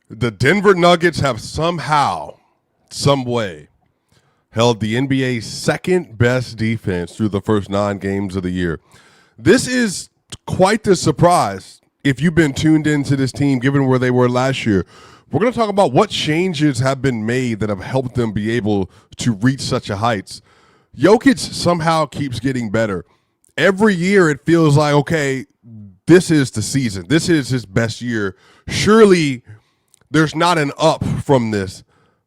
The Denver Nuggets have somehow, some way, held the NBA's second best defense through the first 9 games of the year. This is quite the surprise if you've been tuned into this team, given where they were last year. We're going to talk about what changes have been made that have helped them be able to reach such a heights. Jokic somehow keeps getting better. Every year it feels like, okay, this is the season. This is his best year. Surely there's not an up from this,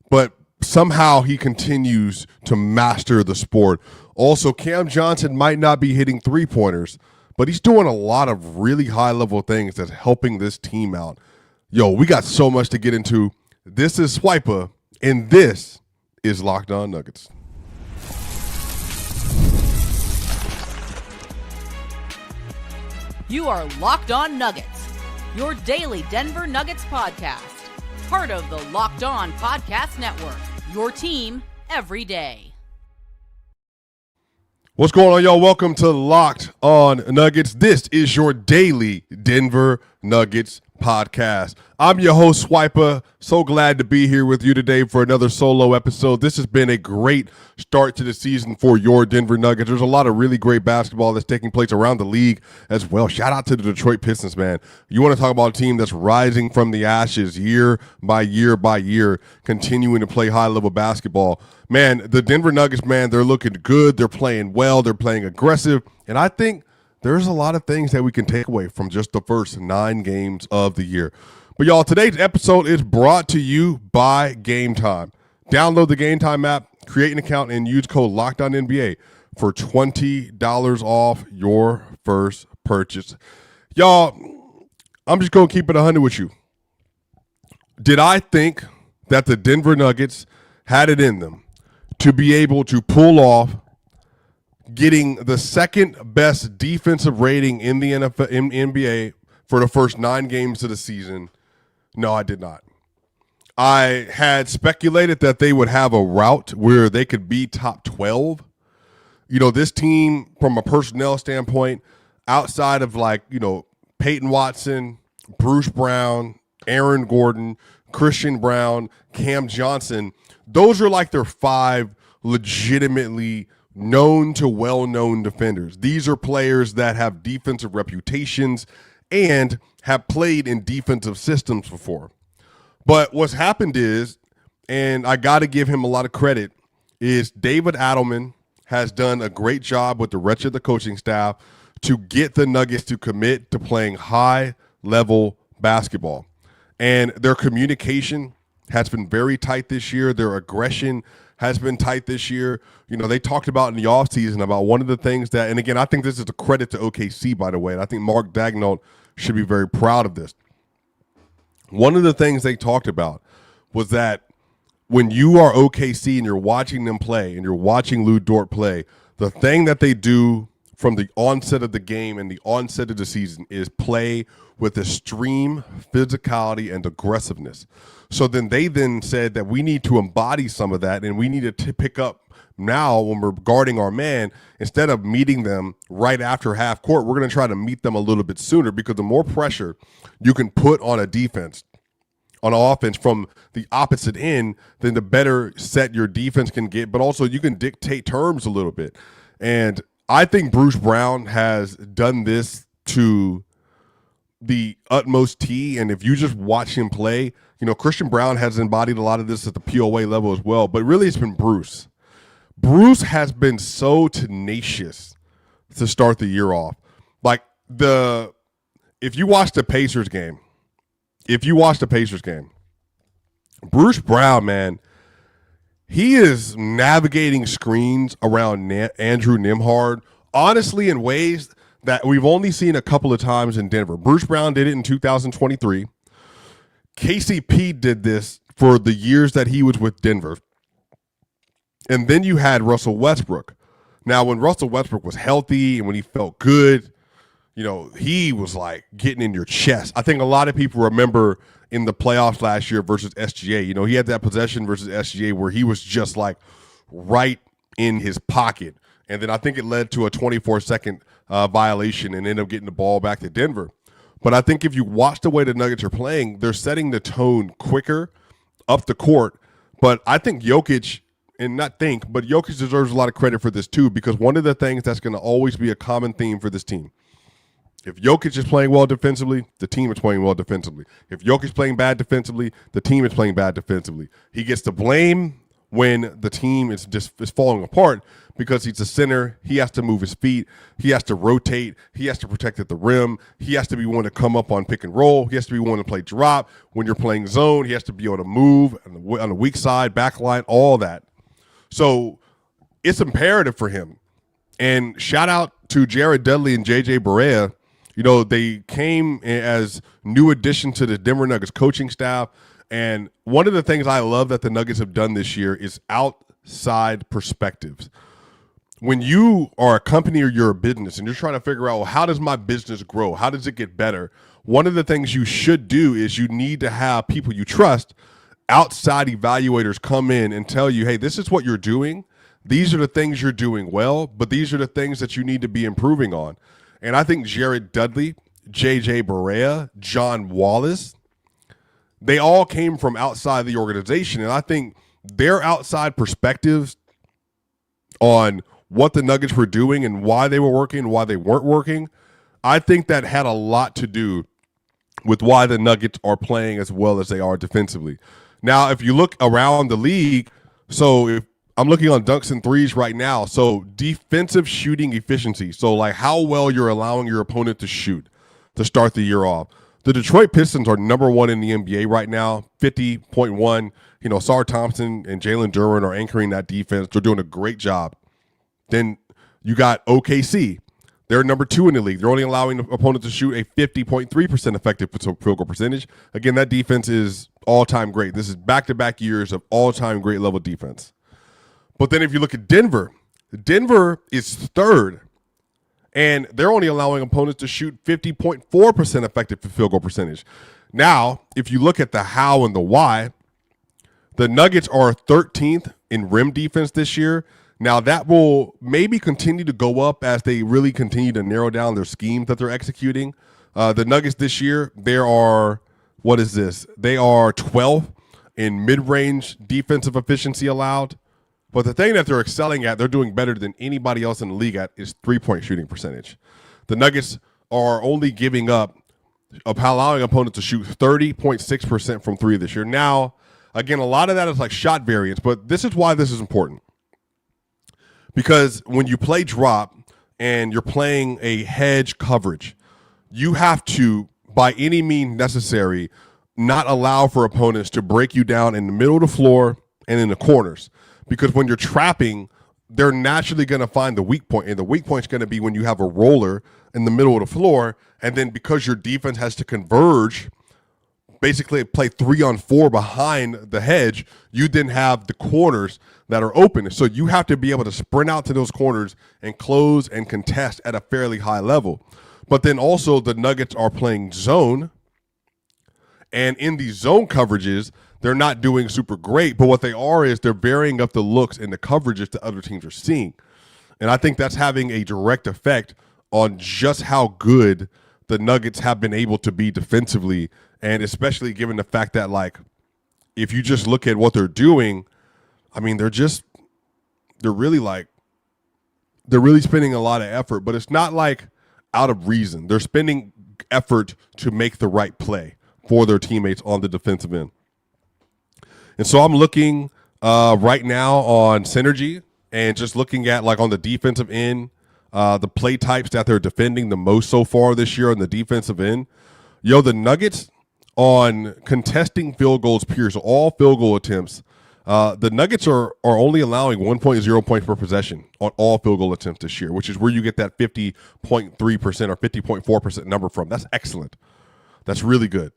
but somehow he continues to master the sport. Also, Cam Johnson might not be hitting three-pointers, but he's doing a lot of really high-level things that's helping this team out. Yo, we got so much to get into. This is Swiper, and this is Locked On Nuggets. You are Locked On Nuggets, your daily Denver Nuggets podcast. Part of the Locked On Podcast Network, your team every day. What's going on, y'all? Welcome to Locked On Nuggets. This is your daily Denver Nuggets podcast. I'm your host, Swiper. So glad to be here with you today for another solo episode. This has been a great start to the season for your Denver Nuggets. There's a lot of really great basketball that's taking place around the league as well. Shout out to the Detroit Pistons, man. You want to talk about a team that's rising from the ashes year by year by year, continuing to play high-level basketball. Man, the Denver Nuggets, man, they're looking good. They're playing well. They're playing aggressive. And I think there's a lot of things that we can take away from just the first 9 games of the year. But y'all, today's episode is brought to you by Game Time. Download the Game Time app, create an account, and use code LOCKEDONNBA for $20 off your first purchase. Y'all, I'm just going to keep it 100 with you. Did I think that the Denver Nuggets had it in them to be able to pull off getting the second best defensive rating in the NBA for the first 9 games of the season? No, I did not. I had speculated that they would have a route where they could be top 12. You know, this team, from a personnel standpoint, outside of Peyton Watson, Bruce Brown, Aaron Gordon, Christian Brown, Cam Johnson, those are like their 5 legitimately known to well-known defenders. These are players that have defensive reputations and have played in defensive systems before. But what's happened is, and I got to give him a lot of credit, is David Adelman has done a great job with the rest of the coaching staff to get the Nuggets to commit to playing high-level basketball. And their communication has been very tight this year. Their aggression has been tight this year. You know, they talked about in the offseason about one of the things that, and again, I think this is a credit to OKC, by the way, and I think Mark Daigneault should be very proud of this. One of the things they talked about was that when you are OKC and you're watching them play and you're watching Lou Dort play, the thing that they do from the onset of the game and the onset of the season is play with extreme physicality and aggressiveness. So then they said that we need to embody some of that, and we need to pick up now when we're guarding our man, instead of meeting them right after half court, we're going to try to meet them a little bit sooner, because the more pressure you can put on a defense, on offense from the opposite end, then the better set your defense can get, but also you can dictate terms a little bit. And I think Bruce Brown has done this to the utmost T, and if you just watch him play, you know, Christian Brown has embodied a lot of this at the POA level as well, but really it's been Bruce. Bruce has been so tenacious to start the year off. Like, if you watch the Pacers game, Bruce Brown, man, he is navigating screens around Andrew Nembhard, honestly, in ways that we've only seen a couple of times in Denver. Bruce Brown did it in 2023. KCP did this for the years that he was with Denver. And then you had Russell Westbrook. Now, when Russell Westbrook was healthy and when he felt good, you know, he was like getting in your chest. I think a lot of people remember in the playoffs last year versus SGA, you know, he had that possession versus SGA where he was just like right in his pocket. And then I think it led to a 24-second violation and ended up getting the ball back to Denver. But I think if you watch the way the Nuggets are playing, they're setting the tone quicker up the court. But I think Jokic, but Jokic deserves a lot of credit for this too, because one of the things that's going to always be a common theme for this team, if Jokic is playing well defensively, the team is playing well defensively. If Jokic is playing bad defensively, the team is playing bad defensively. He gets the blame when the team is falling apart because he's a center. He has to move his feet. He has to rotate. He has to protect at the rim. He has to be one to come up on pick and roll. He has to be one to play drop. When you're playing zone, he has to be able to move on the weak side, back line, all that. So it's imperative for him. And shout out to Jared Dudley and JJ Barea. You know, they came as new addition to the Denver Nuggets coaching staff. And one of the things I love that the Nuggets have done this year is outside perspectives. When you are a company or you're a business and you're trying to figure out, well, how does my business grow? How does it get better? One of the things you should do is you need to have people you trust, outside evaluators, come in and tell you, hey, this is what you're doing. These are the things you're doing well, but these are the things that you need to be improving on. And I think Jared Dudley, JJ Barea, John Wallace, they all came from outside the organization. And I think their outside perspectives on what the Nuggets were doing and why they were working and why they weren't working, I think that had a lot to do with why the Nuggets are playing as well as they are defensively. Now, if you look around the league, so if I'm looking on dunks and threes right now, so defensive shooting efficiency, so like how well you're allowing your opponent to shoot to start the year off. The Detroit Pistons are number one in the NBA right now, 50.1. You know, Sar Thompson and Jalen Duren are anchoring that defense. They're doing a great job. Then you got OKC. They're number two in the league. They're only allowing the opponent to shoot a 50.3% effective field goal percentage. Again, that defense is all-time great. This is back-to-back years of all-time great level defense. But then if you look at Denver, Denver is third, and they're only allowing opponents to shoot 50.4% effective field goal percentage. Now, if you look at the how and the why, the Nuggets are 13th in rim defense this year. Now, that will maybe continue to go up as they really continue to narrow down their schemes that they're executing. The Nuggets this year, they are 12th in mid-range defensive efficiency allowed. But the thing that they're excelling at, they're doing better than anybody else in the league at, is three-point shooting percentage. The Nuggets are only giving up, allowing opponents to shoot 30.6% from three this year. Now, again, a lot of that is like shot variance, but this is why this is important. Because when you play drop and you're playing a hedge coverage, you have to, by any means necessary, not allow for opponents to break you down in the middle of the floor and in the corners. Because when you're trapping, they're naturally going to find the weak point. And the weak point is going to be when you have a roller in the middle of the floor. And then because your defense has to converge, basically play 3-on-4 behind the hedge, you then have the corners that are open. So you have to be able to sprint out to those corners and close and contest at a fairly high level. But then also the Nuggets are playing zone. And in these zone coverages, they're not doing super great, but what they are is they're varying up the looks and the coverages that other teams are seeing. And I think that's having a direct effect on just how good the Nuggets have been able to be defensively, and especially given the fact that, like, if you just look at what they're doing, I mean, they're really spending a lot of effort, but it's not like out of reason. They're spending effort to make the right play for their teammates on the defensive end. And so I'm looking right now on Synergy and just looking at, like, on the defensive end, the play types that they're defending the most so far this year on the defensive end. The Nuggets on contesting field goals, so all field goal attempts, the Nuggets are only allowing 1.0 points per possession on all field goal attempts this year, which is where you get that 50.3% or 50.4% number from. That's excellent. That's really good.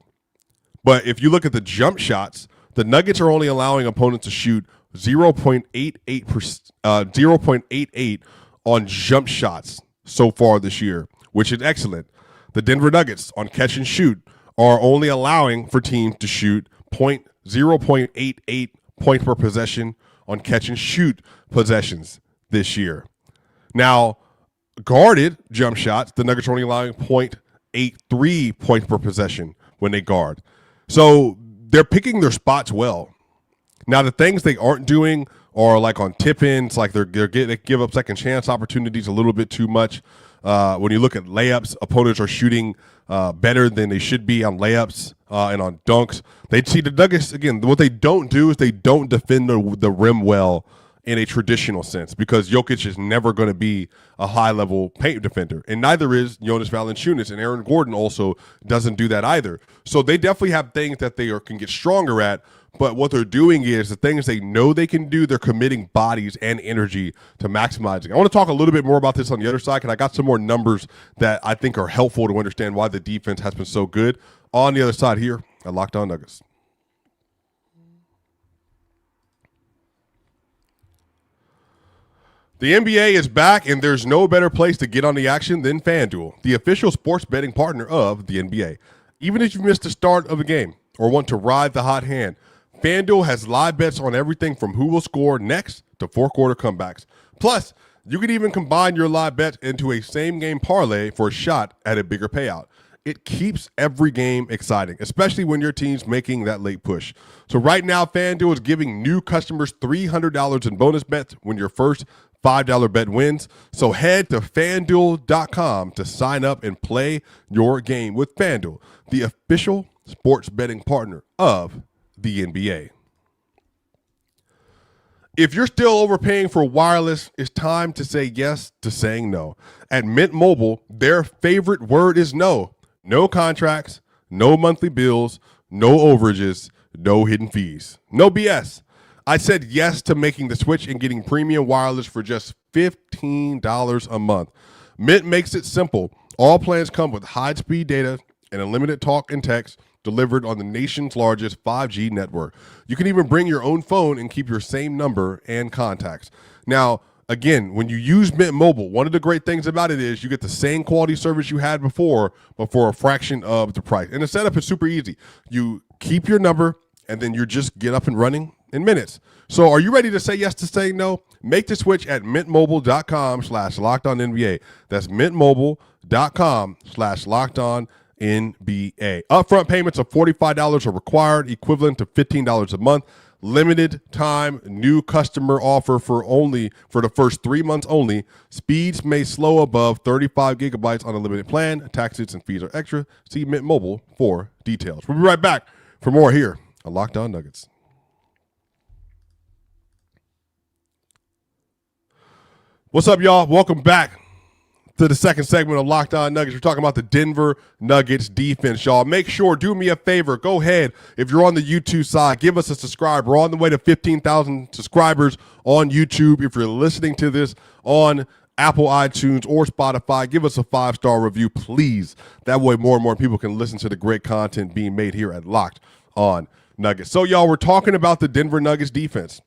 But if you look at the jump shots, the Nuggets are only allowing opponents to shoot 0.88 on jump shots so far this year, which is excellent. The Denver Nuggets on catch and shoot are only allowing for teams to shoot 0.88 points per possession on catch and shoot possessions this year. Now, guarded jump shots, the Nuggets are only allowing 0.83 points per possession when they guard. So they're picking their spots well. Now, the things they aren't doing are like on tip-ins, like they give up second chance opportunities a little bit too much. When you look at layups, opponents are shooting better than they should be on layups and on dunks. They see the Nuggets, again, what they don't do is they don't defend the rim well in a traditional sense, because Jokic is never going to be a high-level paint defender, and neither is Jonas Valanciunas, and Aaron Gordon also doesn't do that either. So they definitely have things that they can get stronger at, but what they're doing is the things they know they can do, they're committing bodies and energy to maximizing. I want to talk a little bit more about this on the other side, because I got some more numbers that I think are helpful to understand why the defense has been so good on the other side here at Locked On Nuggets. The NBA is back, and there's no better place to get on the action than FanDuel, the official sports betting partner of the NBA. Even if you missed the start of the game or want to ride the hot hand, FanDuel has live bets on everything from who will score next to fourth-quarter comebacks. Plus, you can even combine your live bets into a same-game parlay for a shot at a bigger payout. It keeps every game exciting, especially when your team's making that late push. So right now, FanDuel is giving new customers $300 in bonus bets when your first $5 bet wins. So head to FanDuel.com to sign up and play your game with FanDuel, the official sports betting partner of the NBA. If you're still overpaying for wireless, it's time to say yes to saying no. At Mint Mobile, their favorite word is no. No contracts, no monthly bills, no overages, no hidden fees. No BS. I said yes to making the switch and getting premium wireless for just $15 a month. Mint makes it simple. All plans come with high-speed data and unlimited talk and text delivered on the nation's largest 5G network. You can even bring your own phone and keep your same number and contacts. Now, again, when you use Mint Mobile, one of the great things about it is you get the same quality service you had before, but for a fraction of the price. And the setup is super easy. You keep your number, and then you just get up and running in minutes. So are you ready to say yes to saying no? Make the switch at mintmobile.com/LockedOnNBA. That's mintmobile.com/LockedOnNBA. Upfront payments of $45 are required, equivalent to $15 a month. Limited time new customer offer for the first 3 months only. Speeds may slow above 35 gigabytes on a limited plan. Taxes and fees are extra. See Mint Mobile for details. We'll be right back for more here on Locked On Nuggets. What's up, y'all? Welcome back to the second segment of Locked On Nuggets. We're talking about the Denver Nuggets defense, y'all. Make sure, do me a favor, go ahead. If you're on the YouTube side, give us a subscribe. We're on the way to 15,000 subscribers on YouTube. If you're listening to this on Apple iTunes or Spotify, give us a 5-star review, please. That way more and more people can listen to the great content being made here at Locked On Nuggets. So, y'all, we're talking about the Denver Nuggets defense,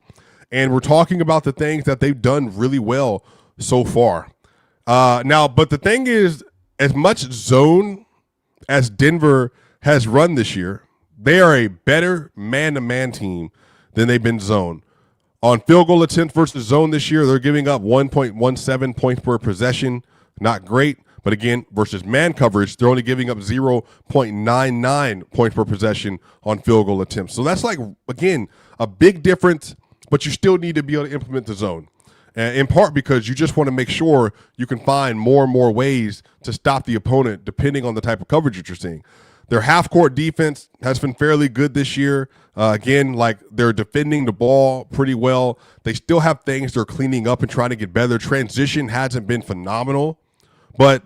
and we're talking about the things that they've done really well so far. Now, but the thing is, as much zone as Denver has run this year, they are a better man-to-man team than they've been zone. On field goal attempts versus zone this year, they're giving up 1.17 points per possession. Not great, but again, versus man coverage, they're only giving up 0.99 points per possession on field goal attempts. So that's like, again, a big difference, but you still need to be able to implement the zone. In part because you just want to make sure you can find more and more ways to stop the opponent depending on the type of coverage that you're seeing. Their half-court defense has been fairly good this year. Again, like they're defending the ball pretty well. They still have things they're cleaning up and trying to get better. Transition hasn't been phenomenal. But,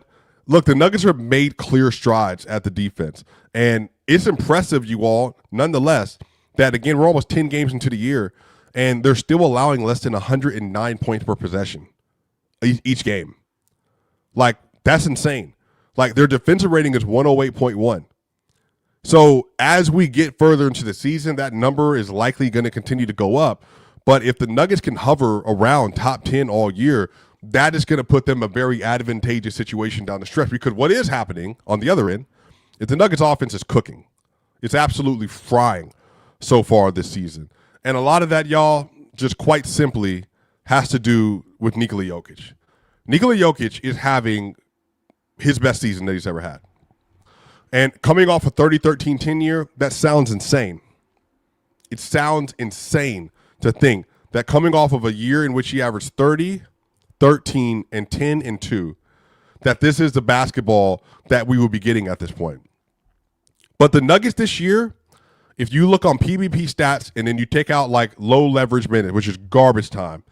look, the Nuggets have made clear strides at the defense. And it's impressive, you all, nonetheless, that, again, we're almost 10 games into the year, and they're still allowing less than 109 points per possession each game. Like, that's insane. Like, their defensive rating is 108.1. So as we get further into the season, that number is likely going to continue to go up. But if the Nuggets can hover around top 10 all year, that is going to put them in a very advantageous situation down the stretch. Because what is happening on the other end is the Nuggets offense is cooking. It's absolutely frying so far this season. And a lot of that, y'all, just quite simply has to do with Nikola Jokic. Nikola Jokic is having his best season that he's ever had. And coming off a 30-13-10 year, that sounds insane. It sounds insane to think that coming off of a year in which he averaged 30, 13, and 10 and 2, that this is the basketball that we will be getting at this point. But the Nuggets this year, if you look on PBP stats and then you take out like low leverage minutes, which is garbage time,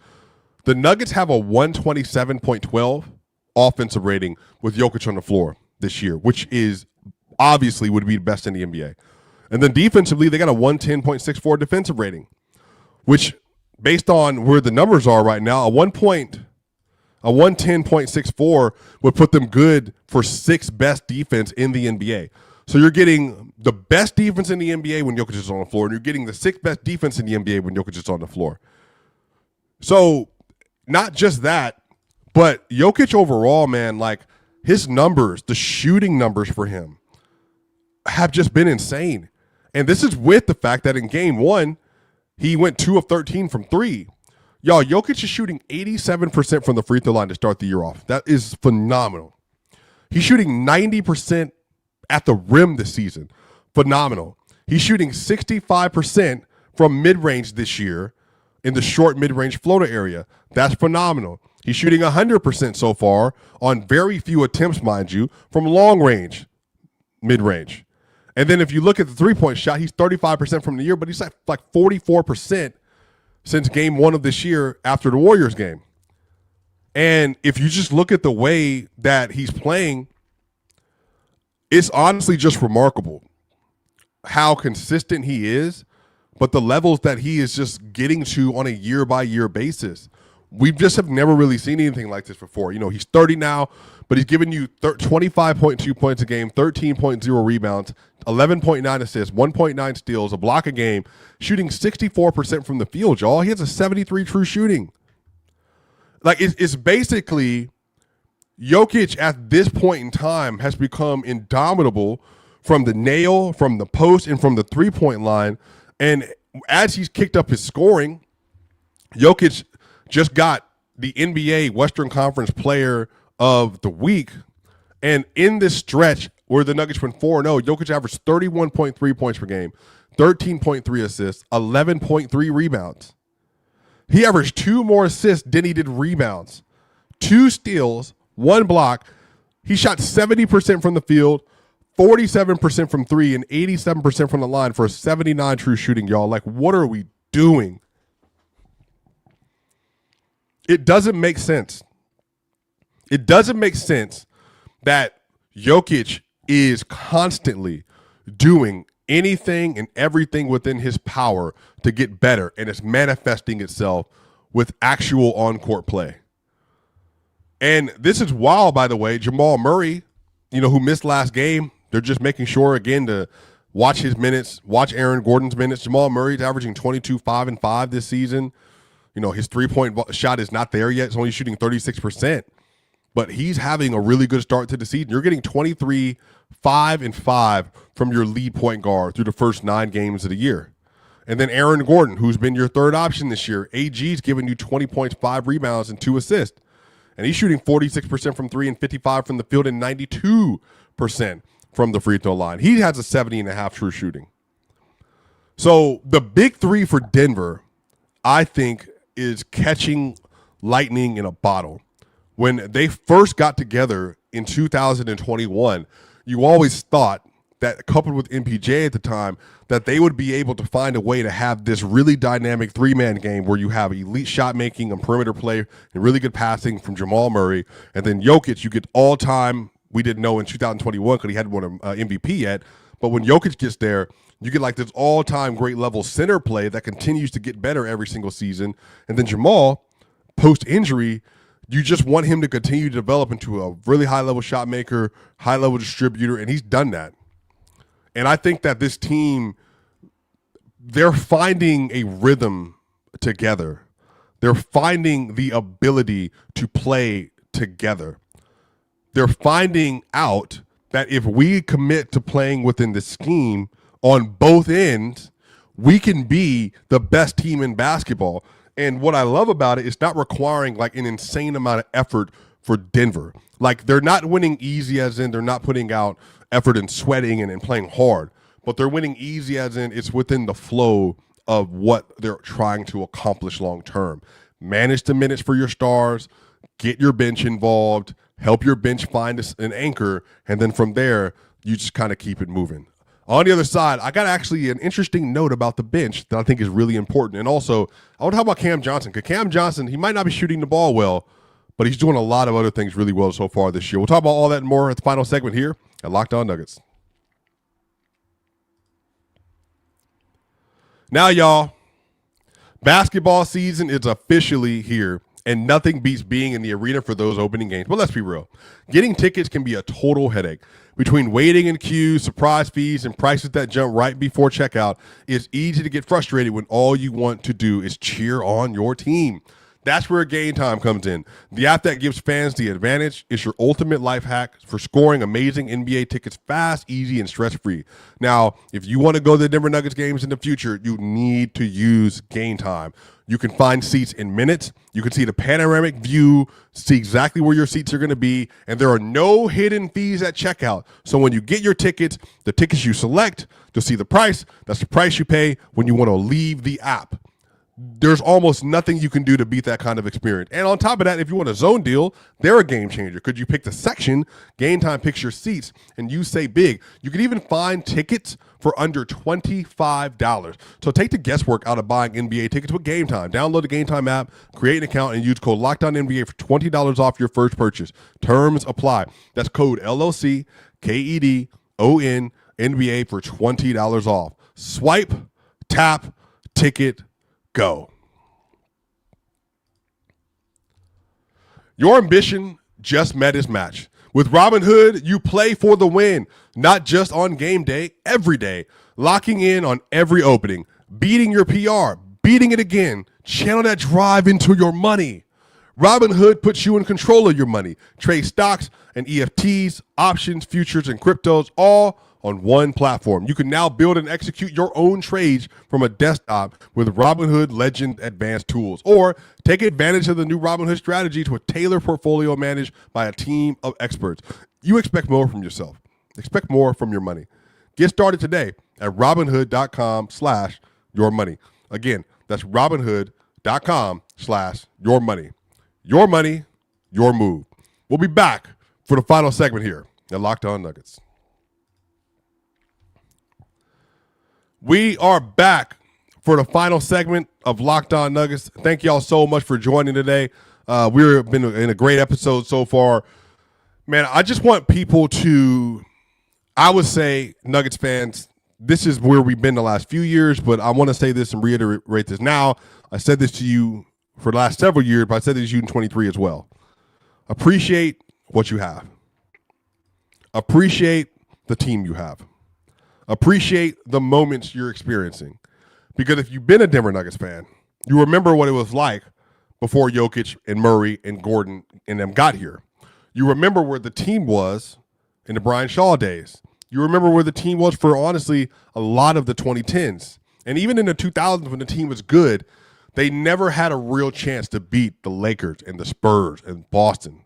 the Nuggets have a 127.12 offensive rating with Jokic on the floor this year, which is obviously would be the best in the NBA. And then defensively, they got a 110.64 defensive rating, which based on where the numbers are right now, a 110.64 would put them good for sixth best defense in the NBA. So you're getting the best defense in the NBA when Jokic is on the floor, and you're getting the sixth best defense in the NBA when Jokic is on the floor. So not just that, but Jokic overall, man, like his numbers, the shooting numbers for him have just been insane. And this is with the fact that in game one, he went 2 of 13 from three. Y'all, Jokic is shooting 87% from the free throw line to start the year off. That is phenomenal. He's shooting 90% at the rim this season. Phenomenal. He's shooting 65% from mid-range this year in the short mid-range floater area. That's phenomenal. He's shooting 100% so far on very few attempts, mind you, from long range, mid-range. And then if you look at the three-point shot, he's 35% from the year, but he's at like 44% since game one of this year after the Warriors game. And if you just look at the way that he's playing, it's honestly just remarkable how consistent he is, but the levels that he is just getting to on a year-by-year basis. We just have never really seen anything like this before. You know, he's 30 now, but he's giving you 25.2 points a game, 13.0 rebounds, 11.9 assists, 1.9 steals, a block a game, shooting 64% from the field, y'all. He has a 73 true shooting. Like, it's basically Jokic at this point in time has become indomitable from the nail, from the post, and from the three-point line. And as he's kicked up his scoring, Jokic just got the NBA Western Conference Player of the Week. And in this stretch where the Nuggets went 4-0, Jokic averaged 31.3 points per game, 13.3 assists, 11.3 rebounds. He averaged 2 more assists than he did rebounds, 2 steals, 1 block. He shot 70% from the field, 47% from three, and 87% from the line for a 79 true shooting, y'all. Like, what are we doing? It doesn't make sense. It doesn't make sense that Jokic is constantly doing anything and everything within his power to get better, and it's manifesting itself with actual on-court play. And this is wild, by the way. Jamal Murray, you know, who missed last game, they're just making sure, again, to watch his minutes, watch Aaron Gordon's minutes. Jamal Murray's averaging 22, 5, and 5 this season. You know, his three-point shot is not there yet. It's only shooting 36%. But he's having a really good start to the season. You're getting 23, 5, and 5 from your lead point guard through the first 9 games of the year. And then Aaron Gordon, who's been your third option this year, AG's giving you 20 points, 5 rebounds, and 2 assists. And he's shooting 46% from three and 55 from the field and 92% from the free throw line. He has a 70.5 true shooting. So the big three for Denver, I think, is catching lightning in a bottle. When they first got together in 2021, you always thought that, coupled with MPJ at the time, that they would be able to find a way to have this really dynamic three-man game where you have elite shot making and perimeter play and really good passing from Jamal Murray. And then Jokic, you get all-time, we didn't know in 2021 because he hadn't won an MVP yet, but when Jokic gets there, you get like this all-time great level center play that continues to get better every single season. And then Jamal, post-injury, you just want him to continue to develop into a really high-level shot maker, high-level distributor, and he's done that. And I think that this team, they're finding a rhythm together. They're finding the ability to play together. They're finding out that if we commit to playing within the scheme on both ends, we can be the best team in basketball. And what I love about it, it's not requiring like an insane amount of effort for Denver. Like, they're not winning easy as in they're not putting out effort and sweating and playing hard, but they're winning easy as in it's within the flow of what they're trying to accomplish long term. Manage the minutes for your stars, get your bench involved, help your bench find an anchor, and then from there, you just kind of keep it moving. On the other side, I got actually an interesting note about the bench that I think is really important. And also, I want to talk about Cam Johnson, because Cam Johnson, he might not be shooting the ball well, but he's doing a lot of other things really well so far this year. We'll talk about all that and more at the final segment here at Locked On Nuggets. Now, y'all, basketball season is officially here, and nothing beats being in the arena for those opening games. But let's be real. Getting tickets can be a total headache. Between waiting in queues, surprise fees, and prices that jump right before checkout, it's easy to get frustrated when all you want to do is cheer on your team. That's where Game Time comes in. The app that gives fans the advantage is your ultimate life hack for scoring amazing NBA tickets fast, easy, and stress-free. Now, if you want to go to the Denver Nuggets games in the future, you need to use Game Time. You can find seats in minutes. You can see the panoramic view, see exactly where your seats are going to be, and there are no hidden fees at checkout. So when you get your tickets, the tickets you select, you'll see the price. That's the price you pay when you want to leave the app. There's almost nothing you can do to beat that kind of experience. And on top of that, if you want a zone deal, they're a game changer. Could you pick the section, Game Time picks your seats, and you say big. You can even find tickets for under $25. So take the guesswork out of buying NBA tickets with Game Time. Download the Game Time app, create an account, and use code LOCKEDONNBA for $20 off your first purchase. Terms apply. That's code LOCKEDONNBA for $20 off. Swipe, tap, ticket, go. Your ambition just met its match. With Robinhood, you play for the win, not just on game day, every day. Locking in on every opening, beating your PR, beating it again. Channel that drive into your money. Robinhood puts you in control of your money. Trade stocks and EFTs, options, futures, and cryptos, all on one platform. You can now build and execute your own trades from a desktop with Robinhood Legend Advanced Tools, or take advantage of the new Robinhood strategy to a tailored portfolio managed by a team of experts. You expect more from yourself. Expect more from your money. Get started today at Robinhood.com/yourmoney. Again, that's Robinhood.com/yourmoney. Your money, your move. We'll be back for the final segment here at Locked On Nuggets. We are back for the final segment of Locked On Nuggets. Thank y'all so much for joining today. We've been in a great episode so far. Man, I just want people to, I would say, Nuggets fans, this is where we've been the last few years, but I want to say this and reiterate this now. I said this to you for the last several years, but I said this to you in 23 as well. Appreciate what you have. Appreciate the team you have. Appreciate the moments you're experiencing. Because if you've been a Denver Nuggets fan, you remember what it was like before Jokic and Murray and Gordon and them got here. You remember where the team was in the Brian Shaw days. You remember where the team was for, honestly, a lot of the 2010s. And even in the 2000s when the team was good, they never had a real chance to beat the Lakers and the Spurs and Boston.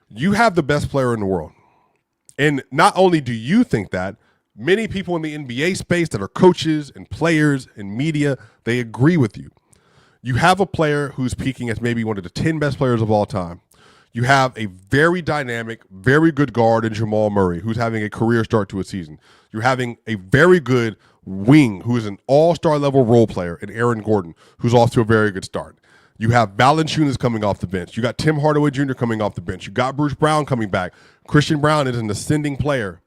You have the best player in the world. And not only do you think that, many people in the NBA space that are coaches and players and media, they agree with you. You have a player who's peaking as maybe one of the 10 best players of all time. You have a very dynamic, very good guard in Jamal Murray, who's having a career start to a season. You're having a very good wing who is an all-star level role player in Aaron Gordon, who's off to a very good start. You have Valanciunas coming off the bench. You got Tim Hardaway Jr. coming off the bench. You got Bruce Brown coming back. Christian Brown is an ascending player.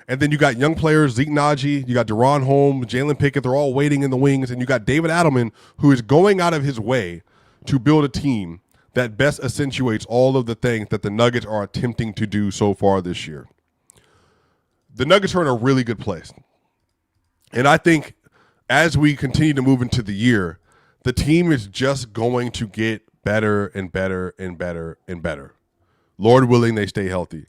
And then you got young players, Zeke Naji, you got Deron Holmes, Jalen Pickett, they're all waiting in the wings. And you got David Adelman, who is going out of his way to build a team that best accentuates all of the things that the Nuggets are attempting to do so far this year. The Nuggets are in a really good place. And I think as we continue to move into the year, the team is just going to get better and better and better and better. Lord willing, they stay healthy.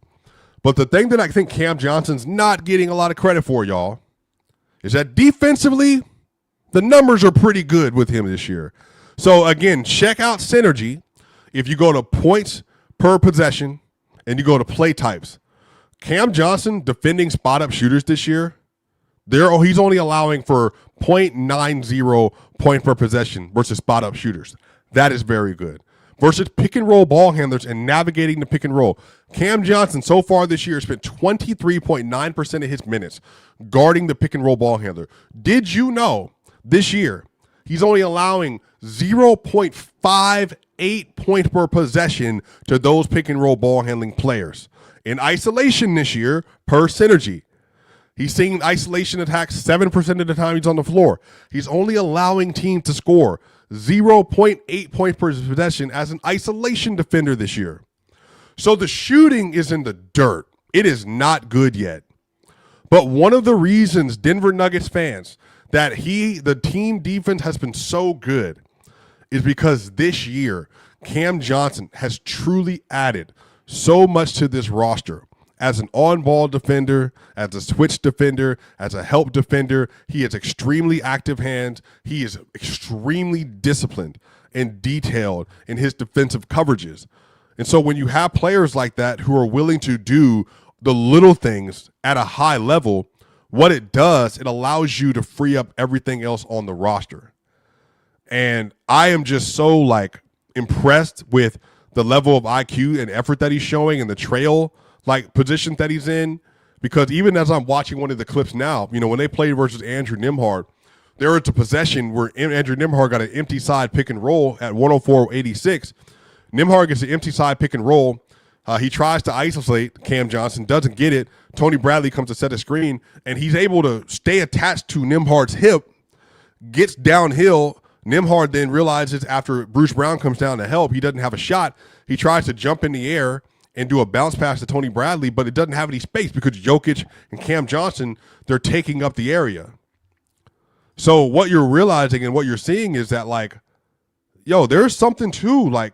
But the thing that I think Cam Johnson's not getting a lot of credit for, y'all, is that defensively, the numbers are pretty good with him this year. So, again, check out Synergy. If you go to points per possession, and you go to play types, Cam Johnson defending spot up shooters this year, he's only allowing for 0.90 point per possession versus spot up shooters. That is very good. Versus pick and roll ball handlers and navigating the pick and roll, Cam Johnson so far this year spent 23.9% of his minutes guarding the pick and roll ball handler. Did you know this year he's only allowing 0.58 point per possession to those pick and roll ball handling players? In isolation this year, per synergy, he's seeing isolation attacks 7% of the time he's on the floor. He's only allowing teams to score 0.8 points per possession as an isolation defender this year. So the shooting is in the dirt. It is not good yet. But one of the reasons Denver Nuggets fans that the team defense has been so good is because this year Cam Johnson has truly added so much to this roster. As an on-ball defender, as a switch defender, as a help defender, he has extremely active hands. He is extremely disciplined and detailed in his defensive coverages. And so when you have players like that who are willing to do the little things at a high level, what it does, it allows you to free up everything else on the roster. And I am just so impressed with the level of IQ and effort that he's showing and the trail position that he's in, because even as I'm watching one of the clips now, when they played versus Andrew Nembhard, there was a possession where Andrew Nembhard got an empty side pick and roll at 104.86. Nembhard gets an empty side pick and roll. He tries to isolate Cam Johnson, doesn't get it. Tony Bradley comes to set a screen, and he's able to stay attached to Nembhard's hip, gets downhill. Nembhard then realizes after Bruce Brown comes down to help, he doesn't have a shot. He tries to jump in the air and do a bounce pass to Tony Bradley, but it doesn't have any space because Jokic and Cam Johnson, they're taking up the area. So what you're realizing and what you're seeing is that there's something to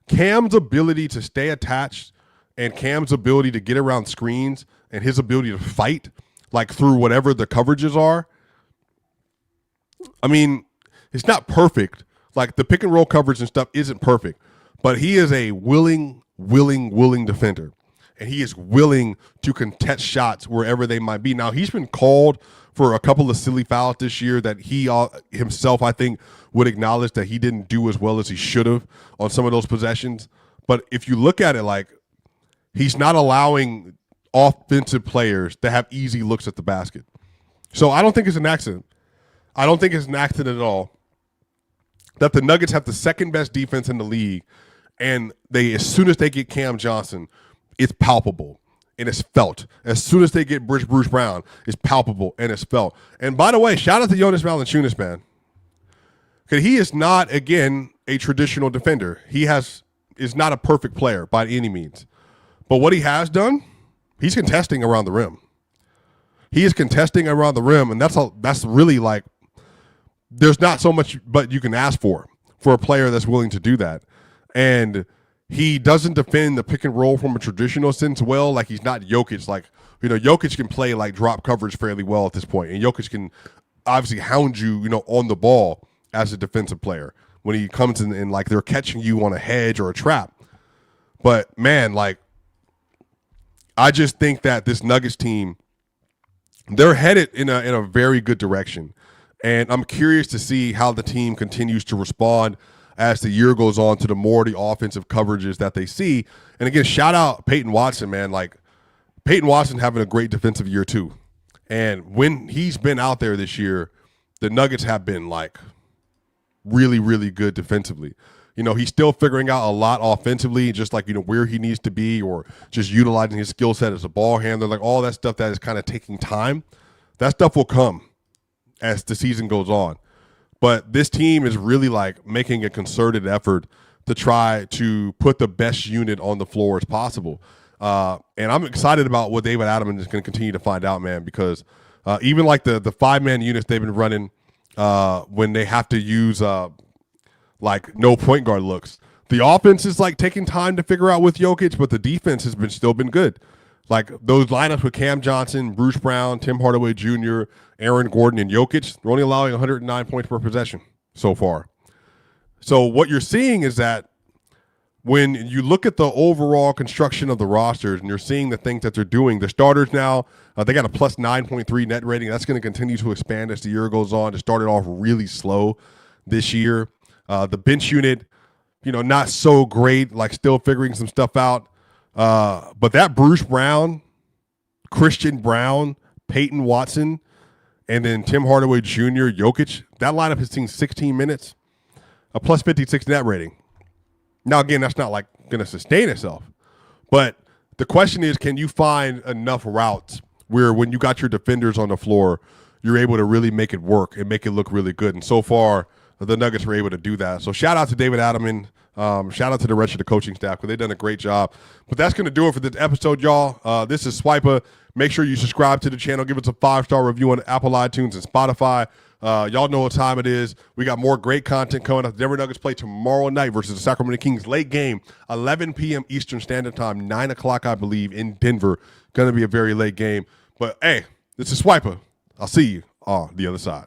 Cam's ability to stay attached and Cam's ability to get around screens and his ability to fight through whatever the coverages are. I mean, it's not perfect. The pick and roll coverage and stuff isn't perfect, but he is a willing defender, and he is willing to contest shots wherever they might be. Now, he's been called for a couple of silly fouls this year that he himself, I think, would acknowledge that he didn't do as well as he should have on some of those possessions. But if you look at it, he's not allowing offensive players to have easy looks at the basket. So I don't think it's an accident. I don't think it's an accident at all that the Nuggets have the second best defense in the league. And as soon as they get Cam Johnson, it's palpable and it's felt. As soon as they get Bruce Brown, it's palpable and it's felt. And by the way, shout out to Jonas Valanciunas, man. Because he is not, again, a traditional defender. He is not a perfect player by any means. But what he has done, he's contesting around the rim. He is contesting around the rim, and that's really there's not so much but you can ask for a player that's willing to do that. And he doesn't defend the pick and roll from a traditional sense well. He's not Jokic. Jokic can play drop coverage fairly well at this point. And Jokic can obviously hound you, on the ball as a defensive player when he comes in and they're catching you on a hedge or a trap. But man, I just think that this Nuggets team, they're headed in a very good direction. And I'm curious to see how the team continues to respond as the year goes on to the more the offensive coverages that they see. And again, shout out Peyton Watson, man. Peyton Watson having a great defensive year too. And when he's been out there this year, the Nuggets have been really, really good defensively. He's still figuring out a lot offensively, just where he needs to be or just utilizing his skill set as a ball handler, all that stuff that is kind of taking time. That stuff will come as the season goes on. But this team is really making a concerted effort to try to put the best unit on the floor as possible. And I'm excited about what David Adams is going to continue to find out, man, because even the five-man units they've been running when they have to use no point guard looks. The offense is taking time to figure out with Jokic, but the defense has still been good. Those lineups with Cam Johnson, Bruce Brown, Tim Hardaway Jr., Aaron Gordon, and Jokic, they're only allowing 109 points per possession so far. So what you're seeing is that when you look at the overall construction of the rosters and you're seeing the things that they're doing, the starters now, they got a plus 9.3 net rating. That's going to continue to expand as the year goes on. It started off really slow this year. The bench unit, not so great, like still figuring some stuff out. But that Bruce Brown, Christian Brown, Peyton Watson, and then Tim Hardaway Jr., Jokic, that lineup has seen 16 minutes, a plus 56 net rating. Now, again, that's not like going to sustain itself. But the question is, can you find enough routes where when you got your defenders on the floor, you're able to really make it work and make it look really good? And so far, the Nuggets were able to do that. So shout out to David Adelman. Shout out to the rest of the coaching staff because they've done a great job. But that's going to do it for this episode, y'all. This is Swiper. Make sure you subscribe to the channel. Give us a 5-star review on Apple iTunes and Spotify. Y'all know what time it is. We got more great content coming up. The Denver Nuggets play tomorrow night versus the Sacramento Kings. Late game, 11 p.m. Eastern Standard Time, 9 o'clock, I believe, in Denver. Going to be a very late game. But, hey, this is Swiper. I'll see you on the other side.